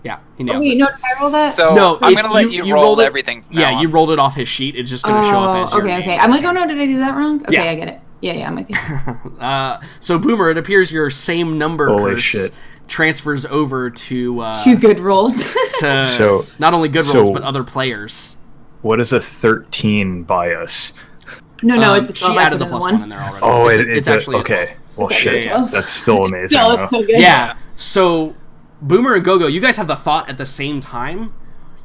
[SPEAKER 1] Yeah, he nails
[SPEAKER 5] Wait,
[SPEAKER 1] it.
[SPEAKER 5] no, did I roll that?
[SPEAKER 2] So
[SPEAKER 1] No,
[SPEAKER 2] I'm
[SPEAKER 1] it's-
[SPEAKER 2] gonna let you
[SPEAKER 1] you
[SPEAKER 2] roll
[SPEAKER 1] rolled it-
[SPEAKER 2] everything. from
[SPEAKER 1] Yeah,
[SPEAKER 2] now
[SPEAKER 1] you
[SPEAKER 2] on.
[SPEAKER 1] rolled it off his sheet. It's just going to show up as your
[SPEAKER 5] okay,
[SPEAKER 1] name.
[SPEAKER 5] okay. I'm like, oh no, did I do that wrong? Okay,
[SPEAKER 1] Yeah.
[SPEAKER 5] I get it. Yeah, I'm with you.
[SPEAKER 1] So Boomer, it appears your same number
[SPEAKER 3] Holy
[SPEAKER 1] curse
[SPEAKER 3] shit.
[SPEAKER 1] transfers over to
[SPEAKER 5] 2 good rolls.
[SPEAKER 1] to
[SPEAKER 3] So-
[SPEAKER 1] not only good
[SPEAKER 3] so-
[SPEAKER 1] rolls but other players.
[SPEAKER 3] What is a 13 bias?
[SPEAKER 5] no, it's a 12.
[SPEAKER 1] She
[SPEAKER 5] I
[SPEAKER 1] added
[SPEAKER 5] put
[SPEAKER 1] the
[SPEAKER 5] in
[SPEAKER 1] +1 in there already.
[SPEAKER 3] Oh,
[SPEAKER 1] it's actually a
[SPEAKER 3] okay.
[SPEAKER 1] 12.
[SPEAKER 3] Well,
[SPEAKER 5] Okay,
[SPEAKER 3] shit.
[SPEAKER 1] yeah.
[SPEAKER 3] That's still amazing.
[SPEAKER 5] No,
[SPEAKER 3] though.
[SPEAKER 5] it's so good.
[SPEAKER 1] Yeah. So Boomer and Go-Go, you guys have the thought at the same time.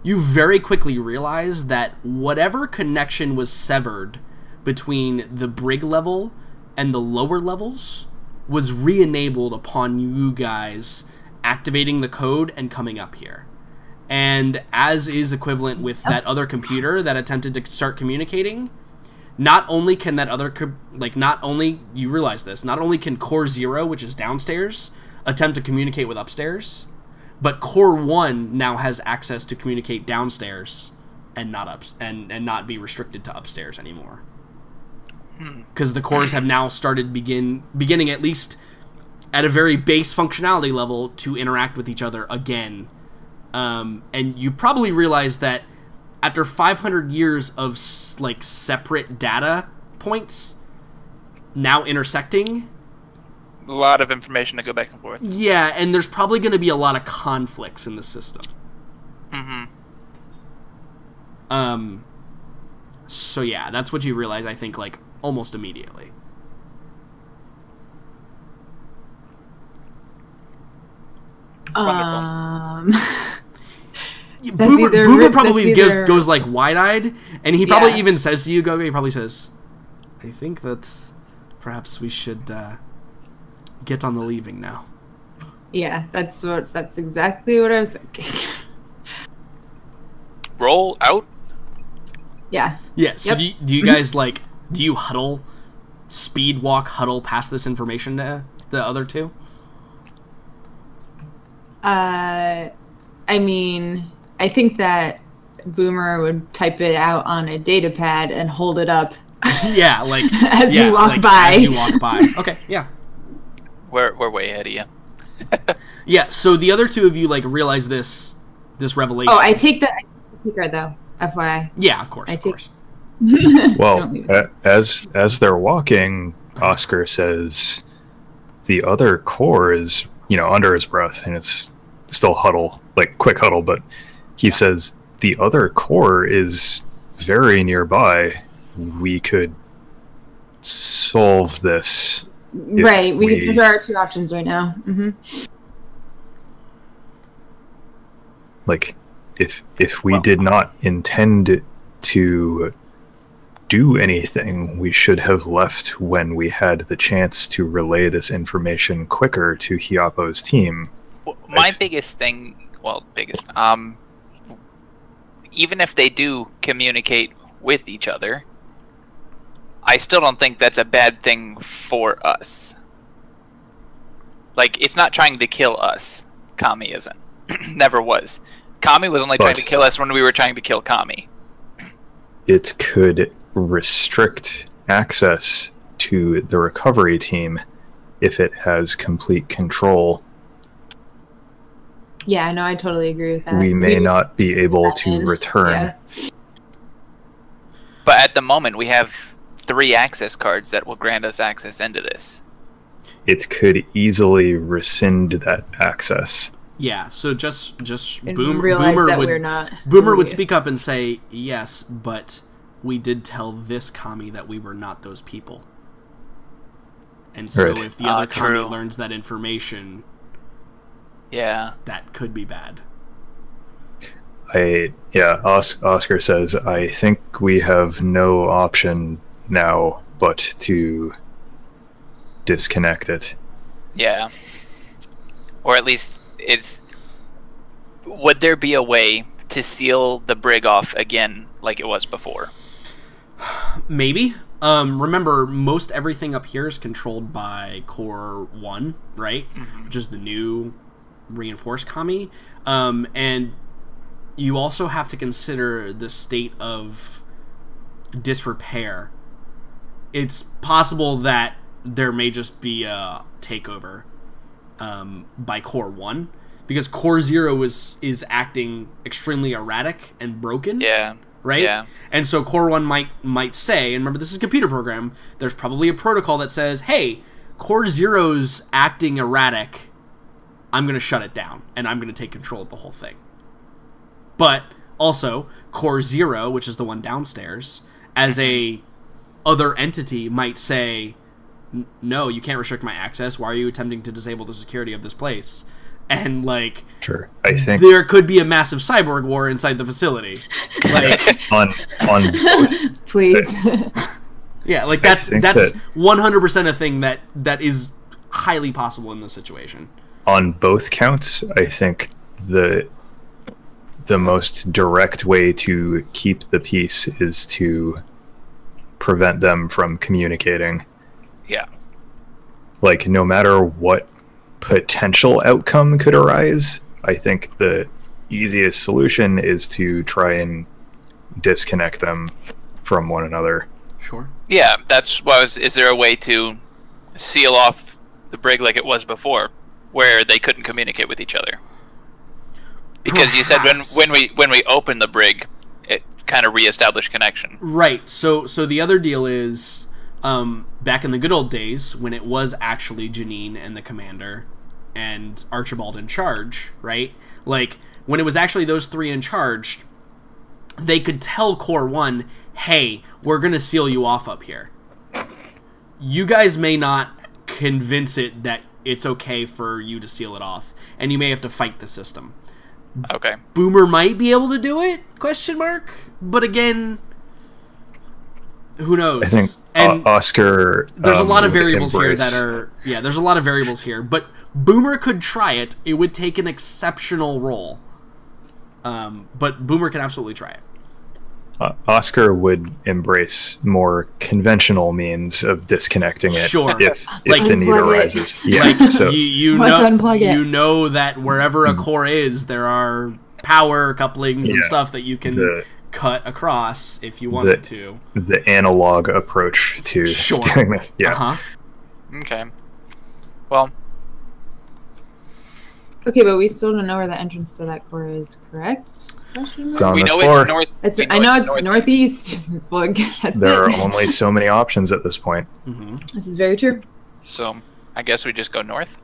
[SPEAKER 1] You very quickly realize that whatever connection was severed between the brig level and the lower levels was re-enabled upon you guys activating the code and coming up here. And as is equivalent with that other computer that attempted to start communicating, not only can that other, you realize this, not only can Core 0, which is downstairs, attempt to communicate with upstairs, but Core 1 now has access to communicate downstairs and not be restricted to upstairs anymore. Because the cores have now started beginning at least at a very base functionality level to interact with each other again. And you probably realize that after 500 years of separate data points now intersecting,
[SPEAKER 2] A lot of information to go back and forth.
[SPEAKER 1] yeah, and there's probably going to be a lot of conflicts in the system.
[SPEAKER 2] Mm-hmm.
[SPEAKER 1] So yeah, that's what you realize, I think, almost immediately. Boomer probably goes wide-eyed, and he probably even says to you, Gogo, he probably says, I think that's perhaps we should get on the leaving now.
[SPEAKER 5] Yeah, that's exactly what I was thinking.
[SPEAKER 2] roll out?
[SPEAKER 5] Yeah.
[SPEAKER 1] Yeah. So
[SPEAKER 5] Yep.
[SPEAKER 1] do you guys like? Do you huddle, speed walk, huddle past this information to the other two?
[SPEAKER 5] I mean, I think that Boomer would type it out on a data pad and hold it up
[SPEAKER 1] Yeah, like
[SPEAKER 5] as
[SPEAKER 1] yeah,
[SPEAKER 5] we walk
[SPEAKER 1] like,
[SPEAKER 5] by.
[SPEAKER 1] As you walk by. Okay. Yeah.
[SPEAKER 2] We're way ahead of you.
[SPEAKER 1] Yeah. So the other two of you like realize this revelation.
[SPEAKER 5] Oh, I take the secret though. FYI.
[SPEAKER 1] Yeah, of course.
[SPEAKER 5] I
[SPEAKER 1] Of
[SPEAKER 5] take-
[SPEAKER 1] course.
[SPEAKER 3] Well,
[SPEAKER 5] Don't leave it.
[SPEAKER 3] as they're walking, Oscar says the other core is, under his breath, and it's still huddle, like quick huddle, but he says the other core is very nearby. We could solve this.
[SPEAKER 5] Right. Those are our two options right now. Mm-hmm.
[SPEAKER 3] Like, if we did not intend to do anything, we should have left when we had the chance to relay this information quicker to Hiapo's team.
[SPEAKER 2] Well, my biggest thing, even if they do communicate with each other, I still don't think that's a bad thing for us. Like, it's not trying to kill us. Kami isn't. Never was. Kami was only trying to kill us when we were trying to kill Kami.
[SPEAKER 3] It could restrict access to the recovery team if it has complete control.
[SPEAKER 5] Yeah, no, I totally agree with that.
[SPEAKER 3] We may not be able to return.
[SPEAKER 5] Yeah.
[SPEAKER 2] But at the moment, we have 3 access cards that will grant us access into this.
[SPEAKER 3] It could easily rescind that access.
[SPEAKER 1] Yeah. So just
[SPEAKER 5] And
[SPEAKER 1] Boomer
[SPEAKER 5] realize that
[SPEAKER 1] would
[SPEAKER 5] we're not.
[SPEAKER 1] Boomer would speak up and say yes, but we did tell this Kami that we were not those people. And so
[SPEAKER 3] Right.
[SPEAKER 1] if the other Kami
[SPEAKER 2] True.
[SPEAKER 1] learns that information,
[SPEAKER 2] Yeah.
[SPEAKER 1] that could be bad.
[SPEAKER 3] Oscar says, I think we have no option now but to disconnect it.
[SPEAKER 2] Yeah. Or at least would there be a way to seal the brig off again like it was before?
[SPEAKER 1] Maybe. Remember, most everything up here is controlled by Core 1, right?
[SPEAKER 2] Mm-hmm.
[SPEAKER 1] Which is the new reinforced Kami. And you also have to consider the state of disrepair. It's possible that there may just be a takeover by Core 1, because Core 0 is acting extremely erratic and broken.
[SPEAKER 2] Yeah.
[SPEAKER 1] Right?
[SPEAKER 2] Yeah.
[SPEAKER 1] And so Core 1 might say, and remember this is a computer program, there's probably a protocol that says, hey, Core 0's acting erratic, I'm going to shut it down, and I'm going to take control of the whole thing. But also, Core 0, which is the one downstairs, as a other entity might say, no, you can't restrict my access, why are you attempting to disable the security of this place? And, like,
[SPEAKER 3] Sure. I think
[SPEAKER 1] there could be a massive cyborg war inside the facility. Like,
[SPEAKER 3] on both
[SPEAKER 5] Please.
[SPEAKER 1] yeah, like
[SPEAKER 3] I
[SPEAKER 1] that's
[SPEAKER 3] think
[SPEAKER 1] 100% a thing that is highly possible in this situation.
[SPEAKER 3] on both counts, I think the most direct way to keep the peace is to prevent them from communicating.
[SPEAKER 2] Yeah.
[SPEAKER 3] Like, no matter what potential outcome could arise, I think the easiest solution is to try and disconnect them from one another.
[SPEAKER 1] Sure.
[SPEAKER 2] Yeah, that's why is there a way to seal off the brig like it was before, where they couldn't communicate with each other? Because you said
[SPEAKER 1] Perhaps.
[SPEAKER 2] when we opened the brig, it kind of reestablished connection.
[SPEAKER 1] Right. So the other deal is, back in the good old days when it was actually Janine and the commander and Archibald in charge, right? Like, when it was actually those 3 in charge, they could tell Core 1, hey, we're going to seal you off up here. You guys may not convince it that it's okay for you to seal it off, and you may have to fight the system.
[SPEAKER 2] Okay.
[SPEAKER 1] Boomer might be able to do it? Question mark. But again, who knows?
[SPEAKER 3] I think
[SPEAKER 1] and
[SPEAKER 3] Oscar.
[SPEAKER 1] there's a lot of
[SPEAKER 3] would
[SPEAKER 1] variables here
[SPEAKER 3] embrace-
[SPEAKER 1] that are there's a lot of variables here. But Boomer could try it. It would take an exceptional roll. But Boomer can absolutely try it.
[SPEAKER 3] Oscar would embrace more conventional means of disconnecting it
[SPEAKER 1] Sure.
[SPEAKER 3] if
[SPEAKER 1] Like,
[SPEAKER 3] the need
[SPEAKER 5] unplug it.
[SPEAKER 3] arises. Yeah,
[SPEAKER 1] Like,
[SPEAKER 3] so
[SPEAKER 1] you
[SPEAKER 5] Let's
[SPEAKER 1] know,
[SPEAKER 5] unplug it.
[SPEAKER 1] you know that wherever a core is, there are power couplings and
[SPEAKER 3] Yeah.
[SPEAKER 1] stuff that you can
[SPEAKER 3] The-
[SPEAKER 1] cut across if you wanted to.
[SPEAKER 3] the analog approach to
[SPEAKER 1] Sure.
[SPEAKER 3] doing this. Yeah.
[SPEAKER 1] Uh-huh.
[SPEAKER 2] Okay. Well,
[SPEAKER 5] Okay, but we still don't know where the entrance to that core is, correct? Question
[SPEAKER 3] It's
[SPEAKER 5] mark?
[SPEAKER 3] on
[SPEAKER 2] we
[SPEAKER 3] this
[SPEAKER 2] know
[SPEAKER 3] floor.
[SPEAKER 2] it's north.
[SPEAKER 5] It's,
[SPEAKER 2] we
[SPEAKER 5] I know it's
[SPEAKER 2] north.
[SPEAKER 5] northeast. Look, that's
[SPEAKER 3] There are
[SPEAKER 5] it.
[SPEAKER 3] only so many options at this point.
[SPEAKER 1] Mm-hmm.
[SPEAKER 5] This is very true.
[SPEAKER 2] So I guess we just go north.